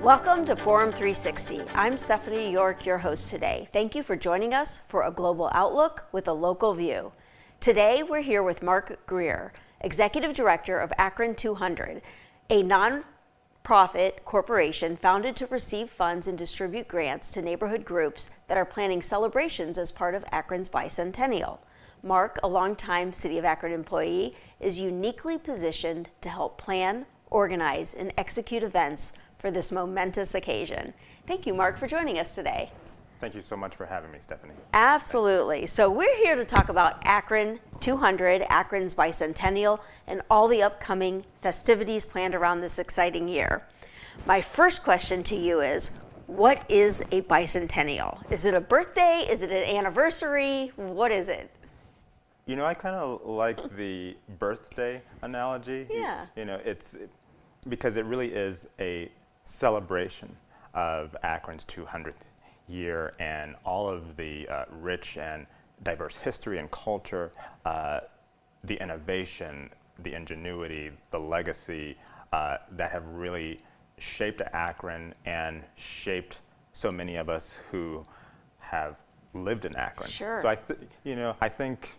Welcome to Forum 360. I'm Stephanie York, your host today. Thank you for joining us for a global outlook with a local view. Today, we're here with Mark Greer, Executive Director of Akron 200, a non-profit corporation founded to receive funds and distribute grants to neighborhood groups that are planning celebrations as part of Akron's Bicentennial. Mark, a longtime City of Akron employee, is uniquely positioned to help plan, organize, and execute events for this momentous occasion. Thank you, Mark, for joining us today. Thank you so much for having me, Stephanie. Absolutely. So we're here to talk about Akron 200, Akron's Bicentennial, and all the upcoming festivities planned around this exciting year. My first question to you is, what is a bicentennial? Is it a birthday? Is it an anniversary? What is it? You know, I kind of like the birthday analogy. Yeah. You know, it's because it really is a celebration of Akron's 200th year and all of the rich and diverse history and culture, the innovation, the ingenuity, the legacy that have really shaped Akron and shaped so many of us who have lived in Akron. Sure. So I think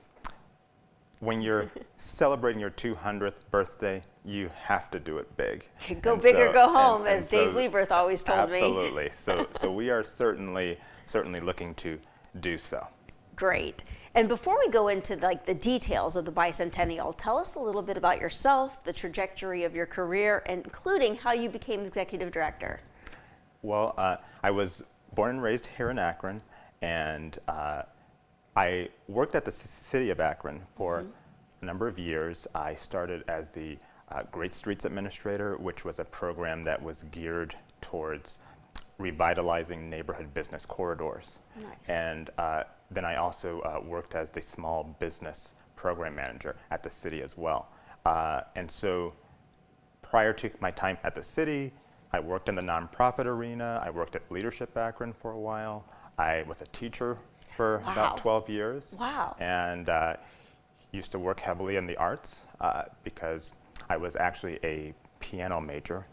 when you're celebrating your 200th birthday, you have to do it big. Go big or go home, as Dave Lieberth always told me. Absolutely. So we are certainly looking to do so. Great. And before we go into the details of the Bicentennial, tell us a little bit about yourself, the trajectory of your career, including how you became executive director. Well, I was born and raised here in Akron, and I worked at the City of Akron for a number of years. I started as the Great Streets Administrator, which was a program that was geared towards revitalizing neighborhood business corridors. Nice. And then I also worked as the Small Business Program Manager at the city as well. And so prior to my time at the city, I worked in the nonprofit arena. I worked at Leadership Akron for a while. I was a teacher for about 12 years. Wow. And used to work heavily in the arts because I was actually a piano major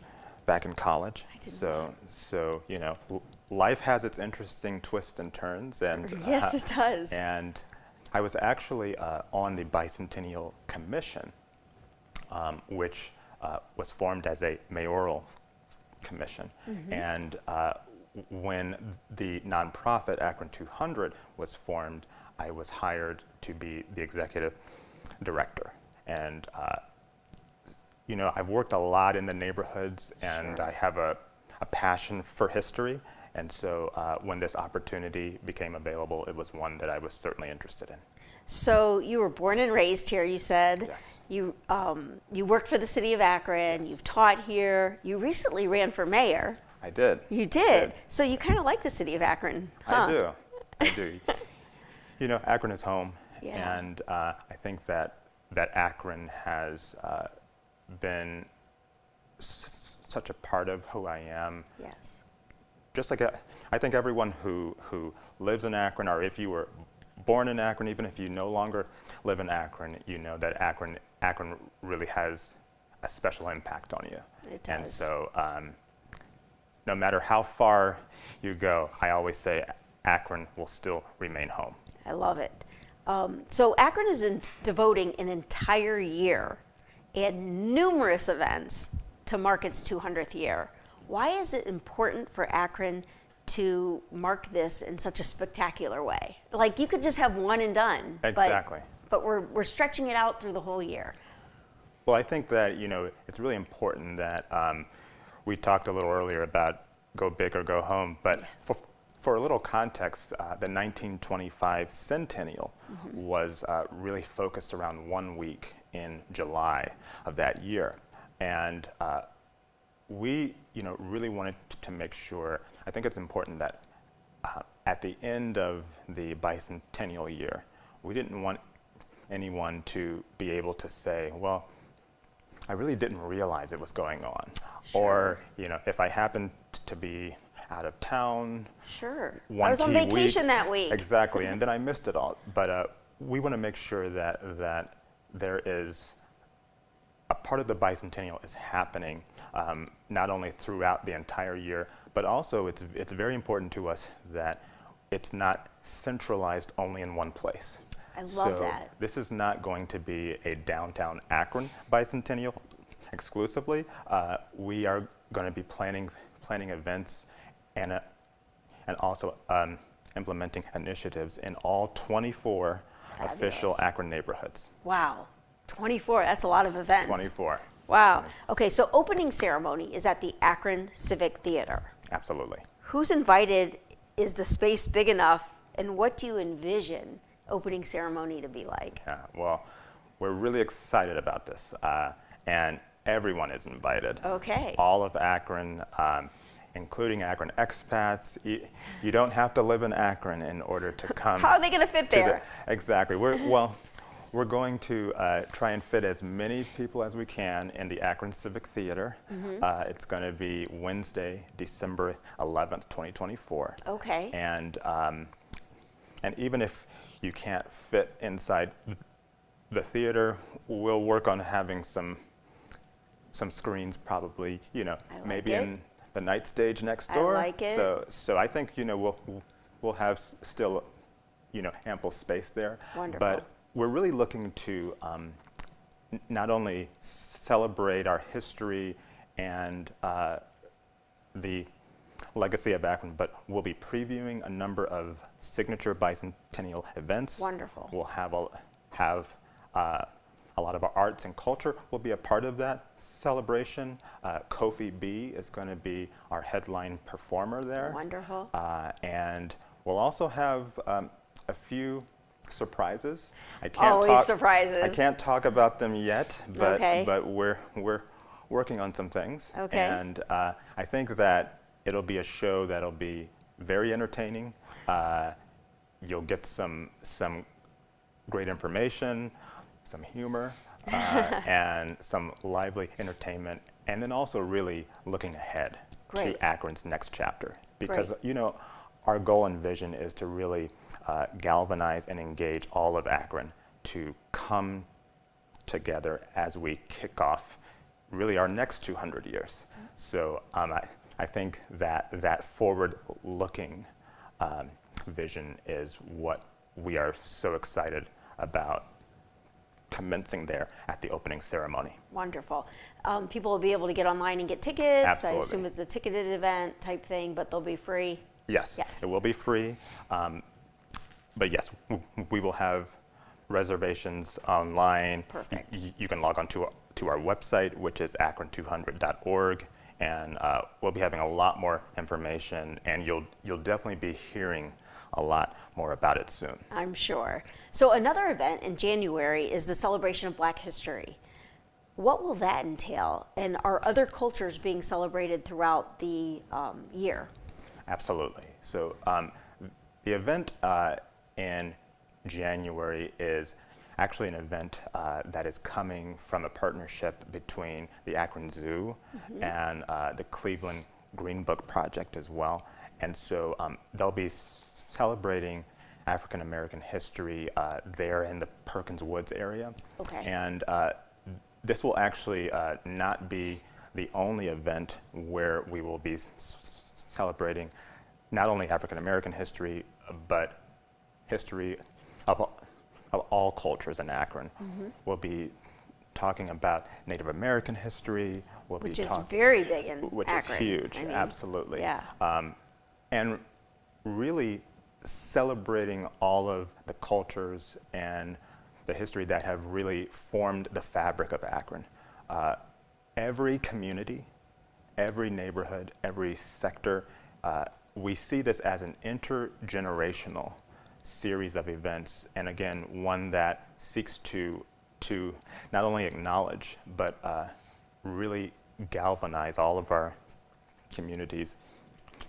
back in college. So you know, life has its interesting twists and turns. And yes, it does. And I was actually on the Bicentennial Commission, which was formed as a mayoral commission. And when the nonprofit Akron 200 was formed, I was hired to be the executive director. And you know, I've worked a lot in the neighborhoods, and I have a passion for history. And so when this opportunity became available, it was one that I was certainly interested in. So you were born and raised here, you said. Yes. You worked for the City of Akron. Yes. You've taught here. You recently ran for mayor. I did. You did? So you kind of like the City of Akron, huh? I do. You know, Akron is home. Yeah. And I think that Akron has been such a part of who I am. Yes. Just like I think everyone who lives in Akron, or if you were born in Akron, even if you no longer live in Akron, you know that Akron really has a special impact on you. It does. And so no matter how far you go, I always say Akron will still remain home. I love it. So Akron is devoting an entire year and numerous events to mark its 200th year. Why is it important for Akron to mark this in such a spectacular way? Like, you could just have one and done. Exactly. But we're stretching it out through the whole year. Well, I think that, you know, it's really important that we talked a little earlier about go big or go home, but for a little context, the 1925 Centennial was really focused around 1 week in July of that year. And we, you know, really wanted to make sure, I think it's important that at the end of the bicentennial year, we didn't want anyone to be able to say, well, I really didn't realize it was going on. Sure. Or, you know, if I happened to be out of town. Sure. One I was on key vacation week. that week. Exactly, and then I missed it all. But we want to make sure that there is a part of the Bicentennial is happening not only throughout the entire year, but also it's very important to us that it's not centralized only in one place. I love that. This is not going to be a downtown Akron Bicentennial exclusively. We are going to be planning events and also implementing initiatives in all 24 official Akron neighborhoods. Wow, 24, that's a lot of events. 24. Wow. Okay, so opening ceremony is at the Akron Civic Theater. Absolutely. Who's invited? Is the space big enough? And what do you envision opening ceremony to be like? Yeah, well, we're really excited about this, and everyone is invited. Okay. All of Akron, including Akron expats. You don't have to live in Akron in order to come. How are they going to fit there? Exactly. We're going to try and fit as many people as we can in the Akron Civic Theater. It's going to be Wednesday, December 11th, 2024. Okay. And even if you can't fit inside the theater, we'll work on having some screens, probably, maybe in the night stage next door. I like it. So I think we'll have still ample space there. Wonderful. But we're really looking to not only celebrate our history and the legacy of Akron, but we'll be previewing a number of signature Bicentennial events. Wonderful. We'll have a lot of our arts and culture will be a part of that celebration. Kofi B is going to be our headline performer there. Wonderful. And we'll also have a few surprises. Surprises. I can't talk about them yet, but Okay. but we're working on some things. Okay. And I think that it'll be a show that'll be very entertaining. You'll get some great information, some humor, and some lively entertainment, and then also really looking ahead to Akron's next chapter. Because our goal and vision is to really galvanize and engage all of Akron to come together as we kick off really our next 200 years. So I think that forward-looking vision is what we are so excited about commencing there at the opening ceremony. Wonderful. People will be able to get online and get tickets. Absolutely. I assume it's a ticketed event type thing, but they'll be free. Yes, it will be free. But yes, we will have reservations online. Perfect. You can log on to our website, which is akron200.org, and we'll be having a lot more information, and you'll definitely be hearing a lot more about it soon. I'm sure. So another event in January is the celebration of Black History. What will that entail? And are other cultures being celebrated throughout the year? Absolutely. So the event in January is actually an event that is coming from a partnership between the Akron Zoo and the Cleveland Green Book Project as well. And so they'll be celebrating African American history there in the Perkins Woods area. Okay. And this will actually not be the only event where we will be celebrating not only African American history, but history of all cultures in Akron. We'll be talking about Native American history. Which is very big in which Akron. is huge, I mean, absolutely. Yeah. And really celebrating all of the cultures and the history that have really formed the fabric of Akron. Every community, every neighborhood, every sector, we see this as an intergenerational series of events, and again, one that seeks to not only acknowledge, but really galvanize all of our communities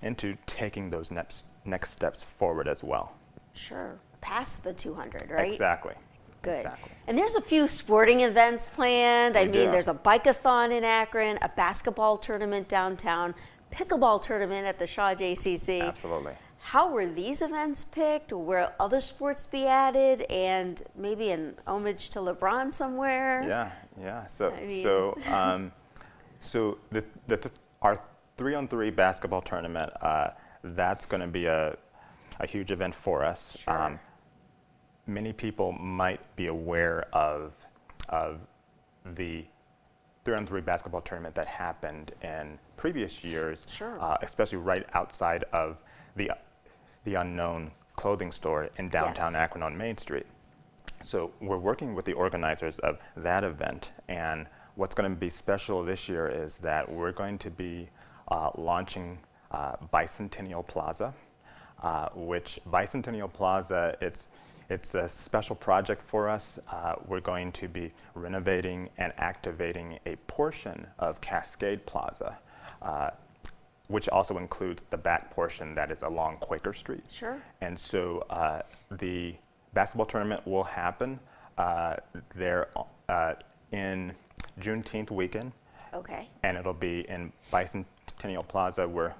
into taking those next steps forward as well. Sure. Past the 200, right? Exactly. Good. Exactly. And there's a few sporting events planned. I mean, do. there's a bike-a-thon in Akron, a basketball tournament downtown, pickleball tournament at the Shaw JCC. Absolutely. How were these events picked? Will other sports be added, and maybe an homage to LeBron somewhere? Yeah. So our 3-on-3 basketball tournament, that's going to be a huge event for us. Sure. Many people might be aware of the 3-on-3 basketball tournament that happened in previous years, Sure. especially right outside of the Unknown clothing store in downtown Yes. Akron on Main Street. So we're working with the organizers of that event, and what's going to be special this year is that we're going to be launching Bicentennial Plaza, which Bicentennial Plaza, it's a special project for us. We're going to be renovating and activating a portion of Cascade Plaza, which also includes the back portion that is along Quaker Street. Sure. And so the basketball tournament will happen there in Juneteenth weekend. Okay. And it'll be in Bicentennial Plaza, where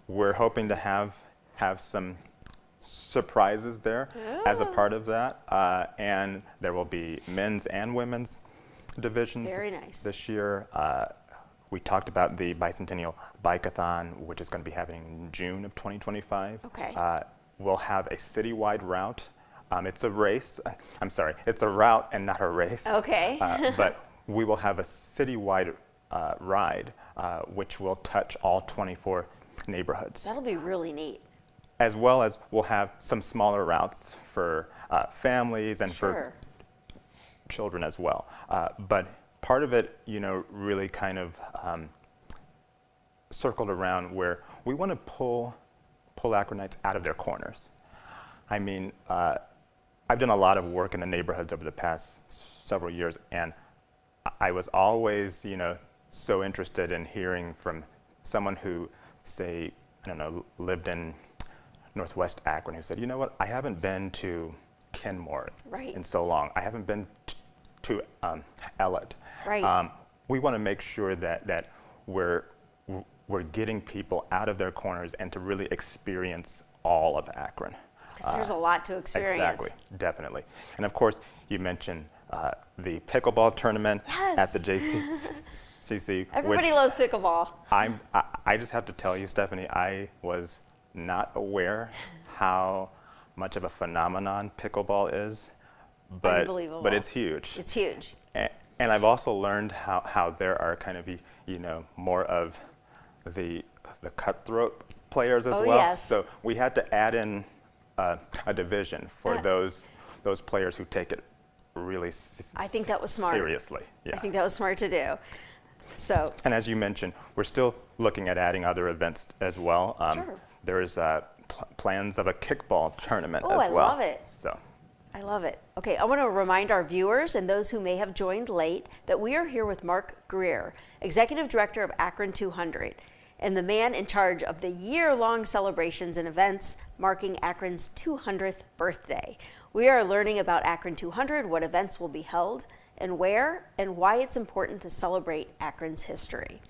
we're hoping to have some surprises there as a part of that. And there will be men's and women's divisions. Very nice. This year. We talked about the Bicentennial Bike-a-thon, which is going to be happening in June of 2025. Okay. We'll have a citywide route. It's a race. I'm sorry, it's a route and not a race. Okay. But we will have a citywide ride, which will touch all 24 neighborhoods. That'll be really neat. As well as we'll have some smaller routes for families and Sure. for children as well. But part of it, really kind of circled around where we want to pull Akronites out of their corners. I mean, I've done a lot of work in the neighborhoods over the past several years, and I was always, so interested in hearing from someone who, say, lived in Northwest Akron, who said, you know what, I haven't been to Kenmore Right. in so long. I haven't been to Ellet. Right. We want to make sure that we're getting people out of their corners and to really experience all of Akron. Because there's a lot to experience. Exactly, definitely. And of course, you mentioned the pickleball tournament at the JCC. Everybody loves pickleball. I just have to tell you, Stephanie, I was not aware how much of a phenomenon pickleball is, but Unbelievable. But it's huge. It's huge. And I've also learned how there are kind of more of the cutthroat players as Oh, well. yes. So we had to add in a division for those players who take it really I think that was smart. seriously. Yeah. I think that was smart to do. So. And as you mentioned, we're still looking at adding other events as well. Sure. There is plans of a kickball tournament Oh, as well. I love it. So. I love it. Okay, I want to remind our viewers and those who may have joined late that we are here with Mark Greer, Executive Director of Akron 200, and the man in charge of the year-long celebrations and events marking Akron's 200th birthday. We are learning about Akron 200, what events will be held, and where, and why it's important to celebrate Akron's history.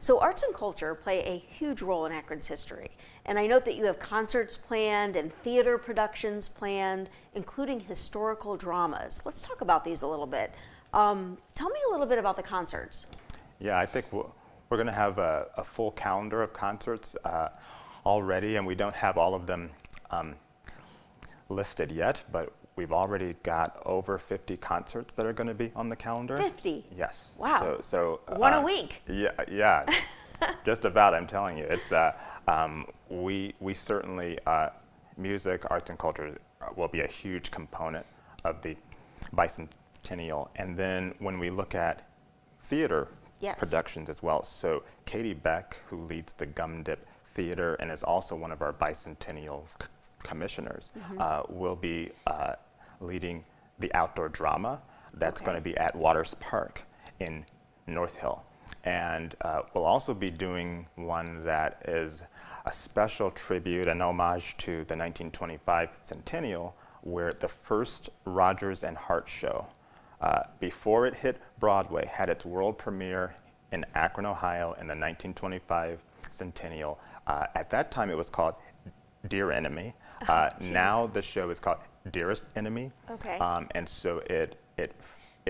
So arts and culture play a huge role in Akron's history. And I note that you have concerts planned and theater productions planned, including historical dramas. Let's talk about these a little bit. Tell me a little bit about the concerts. Yeah, I think we're going to have a full calendar of concerts already, and we don't have all of them listed yet, but we've already got over 50 concerts that are going to be on the calendar. 50? Yes. Wow. So one a week. Yeah, just about. I'm telling you, it's we certainly music, arts, and culture will be a huge component of the Bicentennial. And then when we look at theater productions as well, so Katie Beck, who leads the Gum Dip Theater and is also one of our Bicentennial commissioners, will be leading the outdoor drama that's going to be at Waters Park in North Hill. And we'll also be doing one that is a special tribute and homage to the 1925 Centennial, where the first Rodgers and Hart show, before it hit Broadway, had its world premiere in Akron, Ohio in the 1925 centennial. At that time, it was called Dear Enemy. Now the show is called Dearest Enemy. Okay. And so it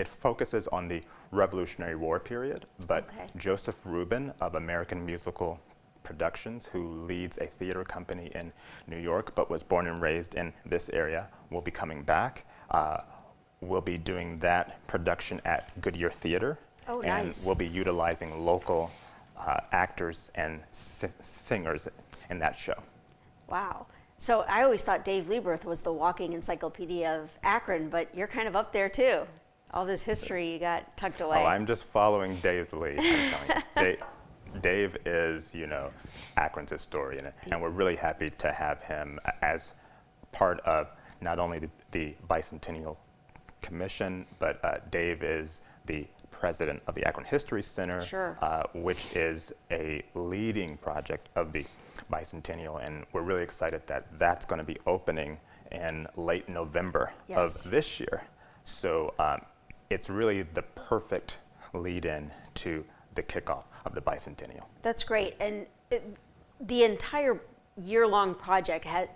focuses on the Revolutionary War period, but Joseph Rubin of American Musical Productions, who leads a theater company in New York but was born and raised in this area, will be coming back. We'll be doing that production at Goodyear Theater. Oh, and nice. we'll be utilizing local actors and singers in that show. Wow. So I always thought Dave Lieberth was the walking encyclopedia of Akron, but you're kind of up there too. All this history you got tucked away. Oh, I'm just following Dave's lead. I'm telling you. Dave is, Akron's historian, and we're really happy to have him as part of not only the Bicentennial Commission, but Dave is the president of the Akron History Center, Sure. Which is a leading project of the Bicentennial, and we're really excited that that's going to be opening in late November of this year. So it's really the perfect lead-in to the kickoff of the Bicentennial. That's great. And the entire year-long project has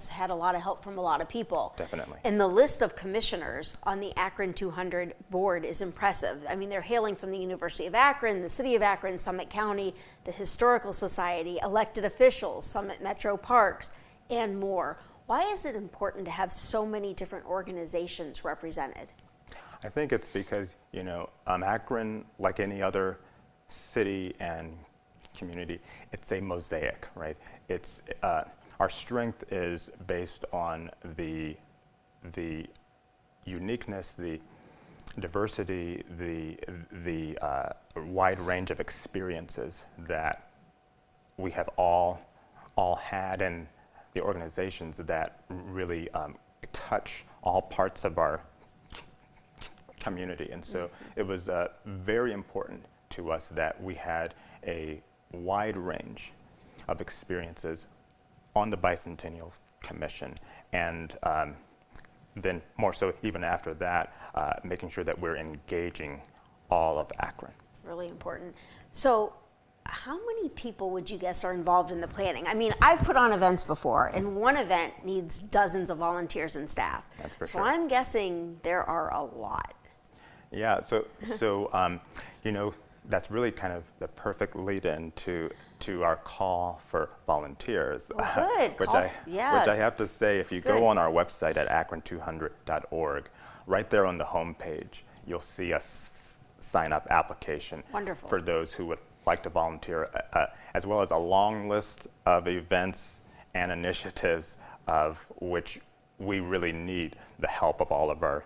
had a lot of help from a lot of people. Definitely. And the list of commissioners on the Akron 200 board is impressive. I mean, they're hailing from the University of Akron, the City of Akron, Summit County, the Historical Society, elected officials, Summit Metro Parks, and more. Why is it important to have so many different organizations represented? I think it's because, Akron, like any other city and community, it's a mosaic, right? It's our strength is based on the uniqueness, the diversity, the wide range of experiences that we have all had, and the organizations that really touch all parts of our community. And so it was very important to us that we had a wide range of experiences on the Bicentennial Commission, and then more so even after that, making sure that we're engaging all of Akron. Really important. So how many people would you guess are involved in the planning? I mean, I've put on events before, and one event needs dozens of volunteers and staff. That's for so sure. I'm guessing there are a lot. Yeah, so that's really kind of the perfect lead-in to our call for volunteers. Well, good. Which I have to say, if you go on our website at akron200.org, right there on the home page, you'll see a sign-up application. Wonderful. For those who would like to volunteer, as well as a long list of events and initiatives of which we really need the help of all of our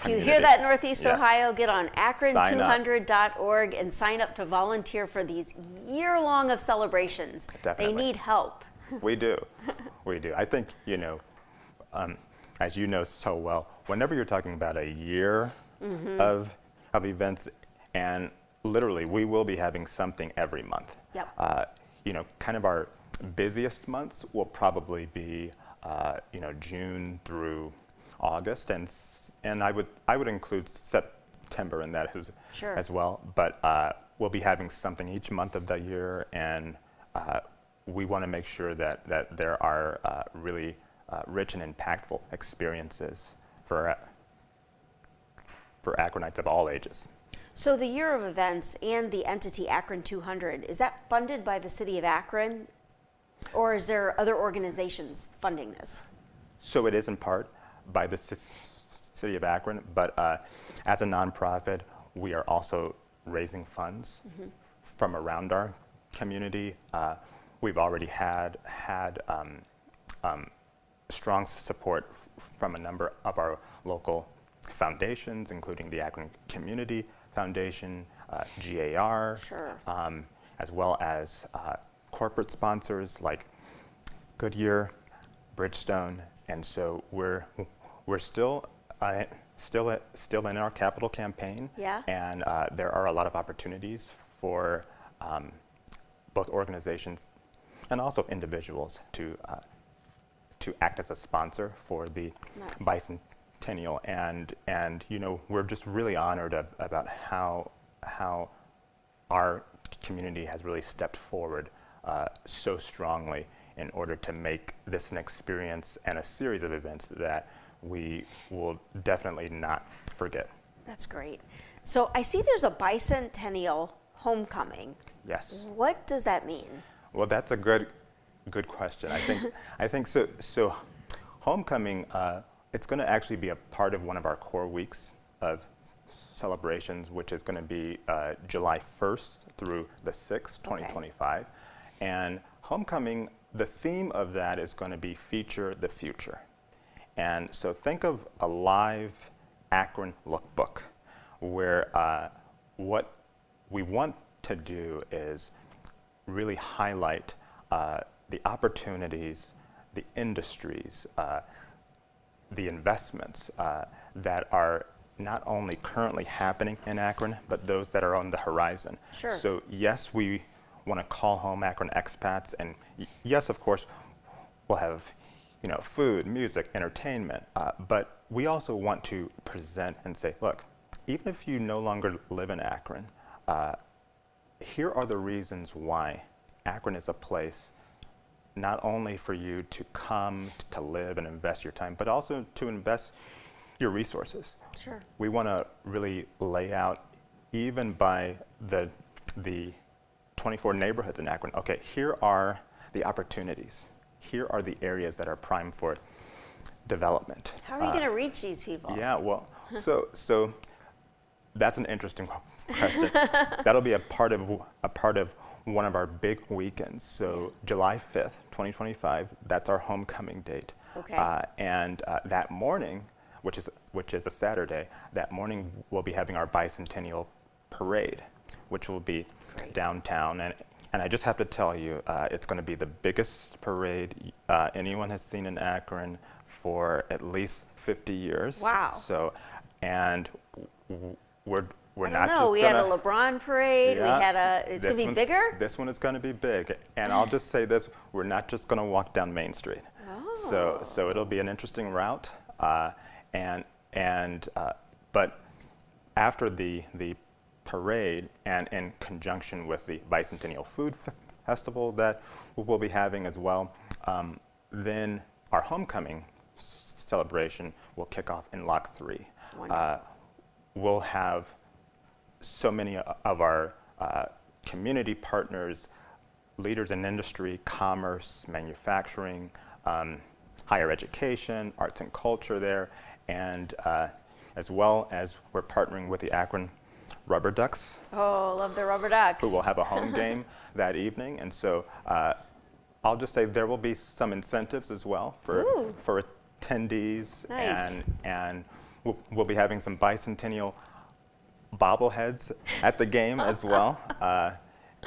Do you hear that, Northeast Yes. Ohio? Get on akron200.org and sign up to volunteer for these year-long of celebrations. Definitely. They need help. We do. We do. I think, as you know so well, whenever you're talking about a year of events, and literally we will be having something every month. Yep. Kind of our busiest months will probably be, June through August, and I would include September in that as well. But we'll be having something each month of the year, and we want to make sure that there are really rich and impactful experiences for Akronites of all ages. So the year of events and the entity Akron 200, is that funded by the City of Akron, or is there other organizations funding this? So it is in part by the City of Akron, but as a nonprofit, we are also raising funds from around our community. We've already had strong support from a number of our local foundations, including the Akron Community Foundation, GAR, Sure. As well as corporate sponsors like Goodyear, Bridgestone, and so we're still in our capital campaign. Yeah. And there are a lot of opportunities for both organizations and also individuals to act as a sponsor for the Bicentennial, and we're just really honored about how our community has really stepped forward so strongly in order to make this an experience and a series of events that we will definitely not forget. That's great. So I see there's a Bicentennial homecoming. Yes. What does that mean? Well, that's a good question. I think so. So, homecoming, it's going to actually be a part of one of our core weeks of celebrations, which is going to be July 1st through the 6th, 2025. Okay. And homecoming, the theme of that is going to be Feature the Future. And so think of a live Akron lookbook where what we want to do is really highlight the opportunities, the industries, the investments that are not only currently happening in Akron, but those that are on the horizon. Sure. So yes, we want to call home Akron expats, and yes, of course, we'll have food, music, entertainment, but we also want to present and say, look, even if you no longer live in Akron, here are the reasons why Akron is a place not only for you to come to live and invest your time, but also to invest your resources. Sure. We want to really lay out, even by the 24 neighborhoods in Akron, okay, here are the opportunities. Here are the areas that are prime for development. How are you going to reach these people? Yeah, well, so that's an interesting question. That'll be a part of one of our big weekends. So July 5th, 2025, that's our homecoming date. Okay. And that morning, which is a Saturday, that morning we'll be having our Bicentennial parade, which will be downtown. And I just have to tell you, it's going to be the biggest parade anyone has seen in Akron for at least 50 years. Wow. So, and we're I not don't know. just We gonna, had a LeBron parade. Yeah, We had it's going to be bigger? This one is going to be big. And I'll just say this, we're not just going to walk down Main Street. Oh. So it'll be an interesting route. But after the parade, and in conjunction with the Bicentennial Food Festival that we'll be having as well, then our homecoming celebration will kick off in Lock 3. We'll have so many of our community partners, leaders in industry, commerce, manufacturing, higher education, arts and culture there, and as well as we're partnering with the Akron Rubber Ducks. Oh, love the Rubber Ducks. Who will have a home game that evening. And so I'll just say there will be some incentives as well for attendees. Nice. And we'll be having some Bicentennial bobbleheads at the game as well.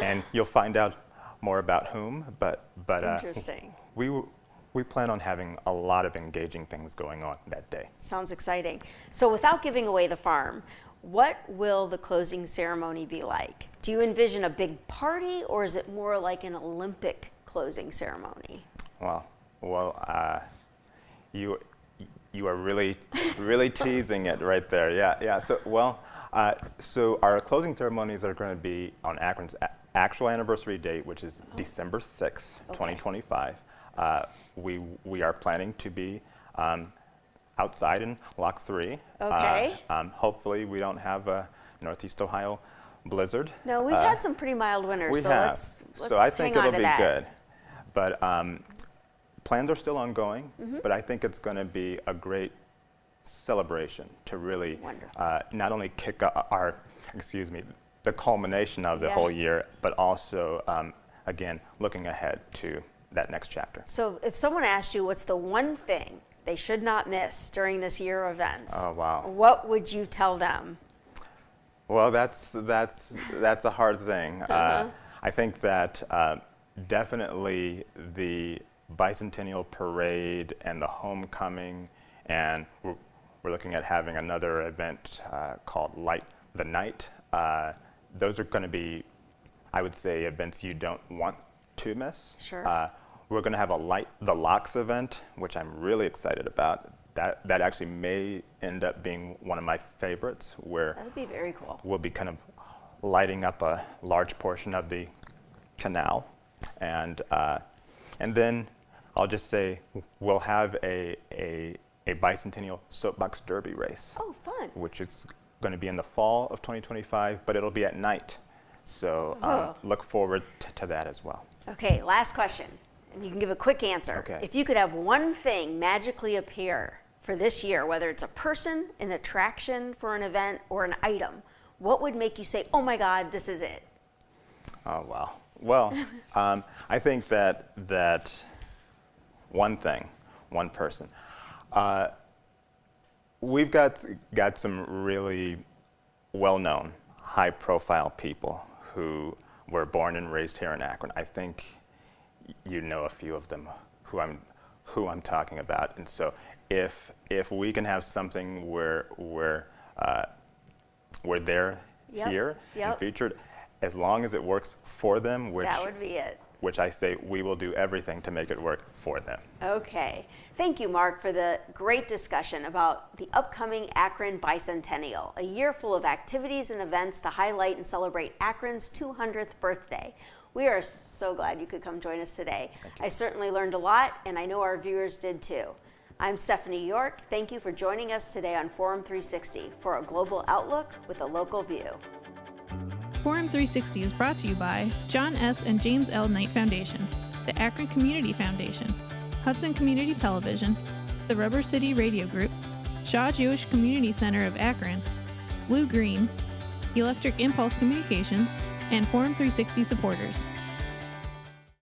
And you'll find out more about whom. But Interesting. We plan on having a lot of engaging things going on that day. Sounds exciting. So without giving away the farm, what will the closing ceremony be like? Do you envision a big party, or is it more like an Olympic closing ceremony? Well, you are really teasing it right there. Yeah. So our closing ceremonies are going to be on Akron's actual anniversary date, which is December 6th, 2025. We are planning to be outside in Lock 3. Okay. Hopefully we don't have a Northeast Ohio blizzard. No, we've had some pretty mild winters, we so have. let's So I think hang on it'll to be that. good. But plans are still ongoing, but I think it's going to be a great celebration to really not only kick the culmination of the whole year, but also, again, looking ahead to that next chapter. So if someone asked you what's the one thing they should not miss during this year of events, what would you tell them? Well, that's a hard thing. I think that definitely the Bicentennial Parade and the homecoming, and we're looking at having another event called Light the Night. Those are going to be, I would say, events you don't want to miss. Sure. We're going to have a Light the Locks event, which I'm really excited about. That actually may end up being one of my favorites, where That would be very cool. we'll be kind of lighting up a large portion of the canal. And then I'll just say we'll have a Bicentennial Soapbox Derby race. Oh, fun. Which is going to be in the fall of 2025, but it'll be at night. So look forward to that as well. Okay, last question. And you can give a quick answer. Okay. If you could have one thing magically appear for this year, whether it's a person, an attraction for an event, or an item, what would make you say, oh my God, this is it? Oh, wow. Well, I think that one thing, one person. We've got some really well-known, high-profile people who were born and raised here in Akron. I think you know a few of them who I'm talking about. And so if we can have something where they're here and featured, as long as it works for them, which that would be it. Which I say we will do everything to make it work for them. Okay. Thank you, Mark, for the great discussion about the upcoming Akron Bicentennial, a year full of activities and events to highlight and celebrate Akron's 200th birthday. We are so glad you could come join us today. I certainly learned a lot, and I know our viewers did too. I'm Stephanie York. Thank you for joining us today on Forum 360 for a global outlook with a local view. Forum 360 is brought to you by John S. and James L. Knight Foundation, the Akron Community Foundation, Hudson Community Television, the Rubber City Radio Group, Shaw Jewish Community Center of Akron, Blue Green, Electric Impulse Communications, and Forum 360 supporters.